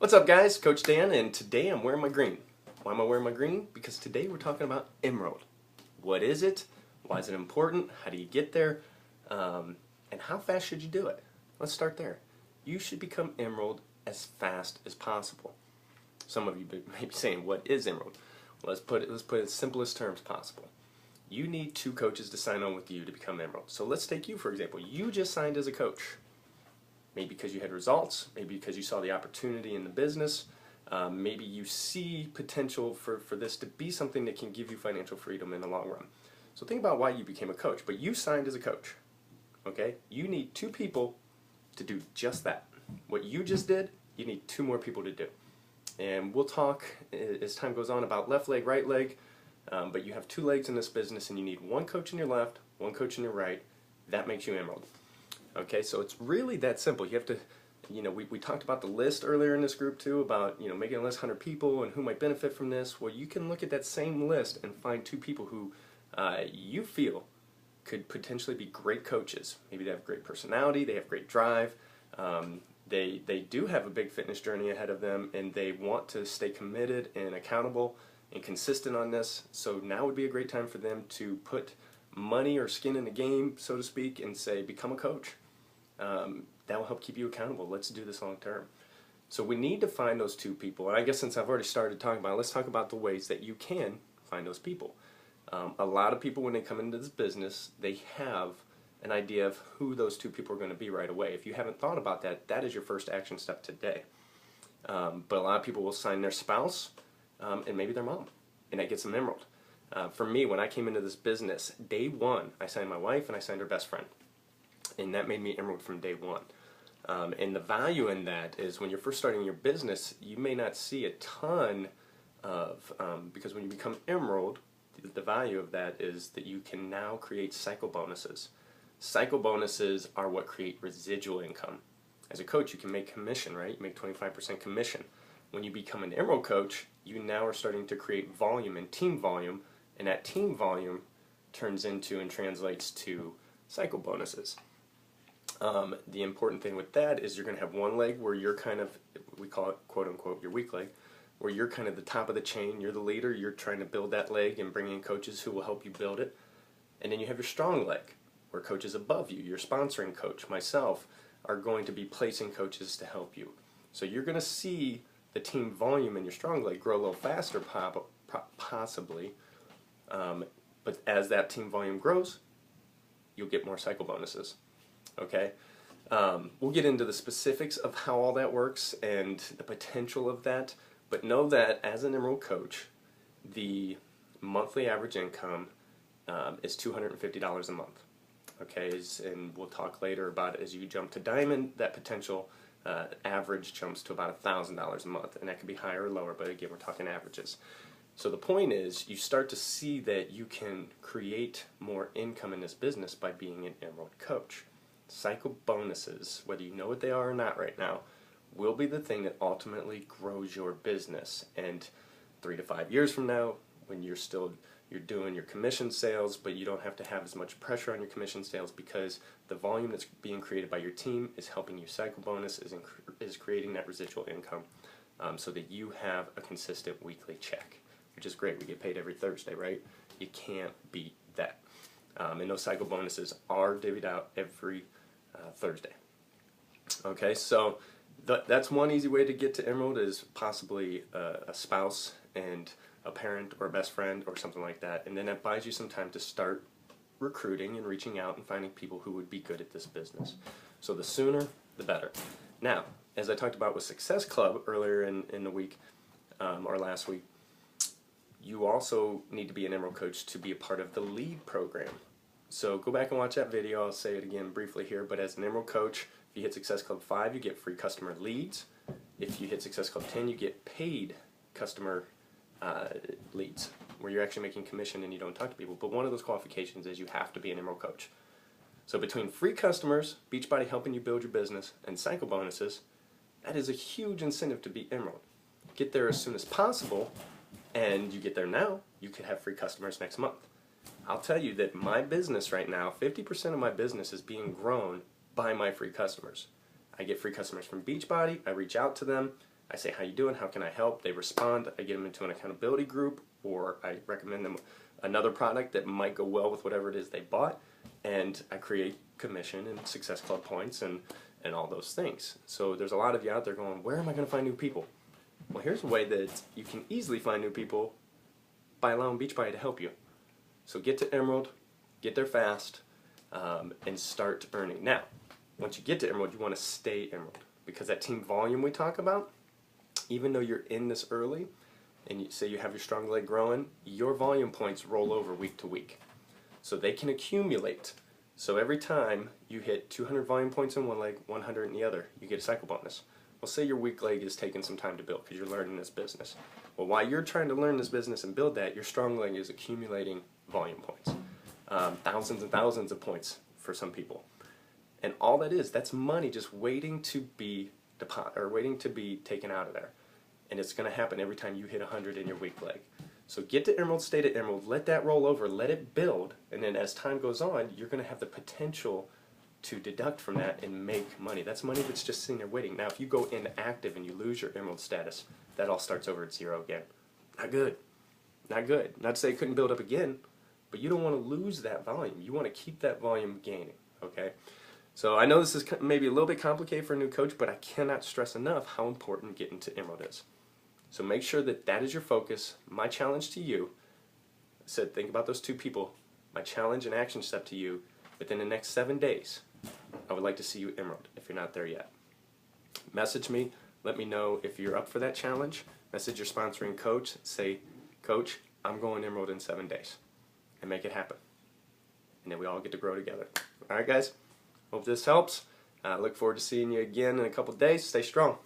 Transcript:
What's up, guys? Coach Dan, and today I'm wearing my green. Why am I wearing my green? Because today we're talking about emerald. What is it? Why is it important? How do you get there? And how fast should you do it? Let's start there. You should become emerald as fast as possible. Some of you may be saying, what is emerald? Well, let's put it in simplest terms possible. You need 2 coaches to sign on with you to become emerald. So let's take you, for example. You just signed as a coach. Maybe because you had results, maybe because you saw the opportunity in the business, maybe you see potential for this to be something that can give you financial freedom in the long run. So think about why you became a coach, but you signed as a coach, okay? You need 2 people to do just that. What you just did, you need 2 more people to do. And we'll talk as time goes on about left leg, right leg, but you have 2 legs in this business and you need 1 coach in your left, 1 coach in your right. That makes you emerald. Okay, so it's really that simple. You have to, we talked about the list earlier in this group too, about, making a list of 100 people and who might benefit from this. Well, you can look at that same list and find 2 people who you feel could potentially be great coaches. Maybe they have great personality, they have great drive, they do have a big fitness journey ahead of them, and they want to stay committed and accountable and consistent on this. So now would be a great time for them to put money or skin in the game, so to speak, and say, become a coach. That will help keep you accountable. Let's do this long term. So we need to find those 2 people. And I guess since I've already started talking about it, let's talk about the ways that you can find those people. A lot of people, when they come into this business, they have an idea of who those 2 people are going to be right away. If you haven't thought about that, that is your first action step today. But a lot of people will sign their spouse and maybe their mom, and that gets them emerald. For me, when I came into this business, day 1, I signed my wife and I signed her best friend. And that made me emerald from day 1. And the value in that is when you're first starting your business, you may not see a ton of, because when you become emerald, the value of that is that you can now create cycle bonuses. Cycle bonuses are what create residual income. As a coach, you can make commission, right? You make 25% commission. When you become an emerald coach, you now are starting to create volume and team volume, and that team volume turns into and translates to cycle bonuses. The important thing with that is you're going to have 1 leg where you're kind of, we call it quote unquote your weak leg, where you're kind of the top of the chain, you're the leader, you're trying to build that leg and bring in coaches who will help you build it. And then you have your strong leg, where coaches above you, your sponsoring coach, myself, are going to be placing coaches to help you. So you're going to see the team volume in your strong leg grow a little faster possibly, but as that team volume grows, you'll get more cycle bonuses. Okay, we'll get into the specifics of how all that works and the potential of that, but know that as an emerald coach, the monthly average income is $250 a month. Okay, and we'll talk later about it. As you jump to diamond, that potential average jumps to about $1,000 a month, and that can be higher or lower, but again, we're talking averages. So the point is, you start to see that you can create more income in this business by being an emerald coach. Cycle bonuses, whether you know what they are or not right now, will be the thing that ultimately grows your business. And 3 to 5 years from now, when you're doing your commission sales, but you don't have to have as much pressure on your commission sales because the volume that's being created by your team is helping you cycle bonus, is creating that residual income, so that you have a consistent weekly check, which is great. We get paid every Thursday, right? You can't beat that. And those cycle bonuses are divvied out every Thursday. Okay, so that's one easy way to get to emerald, is possibly a spouse and a parent or a best friend or something like that, and then that buys you some time to start recruiting and reaching out and finding people who would be good at this business. So the sooner, the better. Now, as I talked about with Success Club earlier in the week, or last week, you also need to be an emerald coach to be a part of the lead program. So go back and watch that video. I'll say it again briefly here, but as an emerald coach, if you hit Success Club 5, you get free customer leads. If you hit Success Club 10, you get paid customer leads, where you're actually making commission and you don't talk to people. But one of those qualifications is you have to be an emerald coach. So between free customers, Beachbody helping you build your business, and cycle bonuses, that is a huge incentive to be emerald. Get there as soon as possible, and you get there now, you could have free customers next month. I'll tell you that my business right now, 50% of my business is being grown by my free customers. I get free customers from Beachbody, I reach out to them, I say, how you doing? How can I help? They respond. I get them into an accountability group, or I recommend them another product that might go well with whatever it is they bought, and I create commission and Success Club points and all those things. So there's a lot of you out there going, where am I going to find new people? Well, here's a way that you can easily find new people by allowing Beachbody to help you. So get to Emerald, get there fast, and start earning. Now, once you get to Emerald, you want to stay Emerald, because that team volume we talk about, even though you're in this early, and you say you have your strong leg growing, your volume points roll over week to week. So they can accumulate. So every time you hit 200 volume points in one leg, 100 in the other, you get a cycle bonus. Well, say your weak leg is taking some time to build because you're learning this business. Well, while you're trying to learn this business and build that, your strong leg is accumulating volume points. Thousands and thousands of points for some people. And all that is, that's money just waiting to be waiting to be taken out of there. And it's going to happen every time you hit 100 in your weak leg. So get to Emerald, stay to Emerald, let that roll over, let it build, and then as time goes on, you're going to have the potential to deduct from that and make money. That's money that's just sitting there waiting. Now, if you go inactive and you lose your Emerald status, that all starts over at 0 again. Not good. Not good. Not to say it couldn't build up again, but you don't want to lose that volume. You want to keep that volume gaining, okay? So I know this is maybe a little bit complicated for a new coach, but I cannot stress enough how important getting to Emerald is. So make sure that that is your focus. My challenge to you, I said think about those two people, my challenge and action step to you, within the next 7 days, I would like to see you Emerald if you're not there yet. Message me, let me know if you're up for that challenge. Message your sponsoring coach, say, Coach, I'm going Emerald in 7 days, and make it happen. And then we all get to grow together. All right, guys? Hope this helps. Look forward to seeing you again in a couple days. Stay strong.